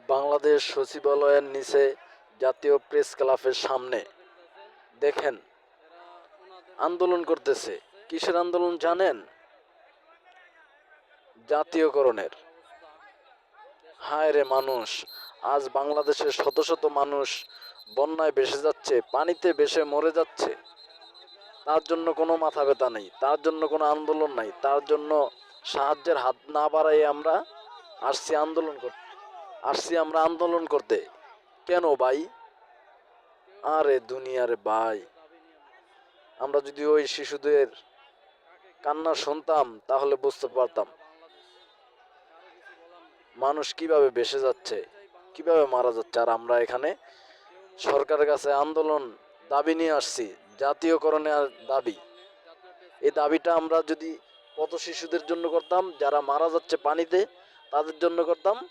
বাংলাদেশ সচিবালয়ের নিচে জাতীয় প্রেস ক্লাবের সামনে দেখেন আন্দোলন করতেছে। কিসের আন্দোলন জানেন? জাতীয়করণের। হায় রে মানুষ, আজ বাংলাদেশের শত শত মানুষ বন্যায় ভেসে যাচ্ছে, পানিতে ভেসে মরে যাচ্ছে। তার জন্য কোনো মাথা ব্যথা নেই, তার জন্য কোনো আন্দোলন নাই, তার জন্য সাহায্যের হাত না বাড়াই আমরা আসছি আমরা আন্দোলন করতে। কেন ভাই? আরে দুনিয়ারে ভাই, আমরা যদি ওই শিশুদের কান্না শুনতাম তাহলে বুঝতে পারতাম মানুষ কিভাবে ভেসে যাচ্ছে, কিভাবে মারা যাচ্ছে। আর আমরা এখানে সরকারের কাছে আন্দোলন দাবি নিয়ে আসছি, জাতীয়করণের দাবি। এই দাবিটা আমরা যদি পথ শিশুদের জন্য করতাম, যারা মারা যাচ্ছে পানিতে, তাদের জন্য করতাম,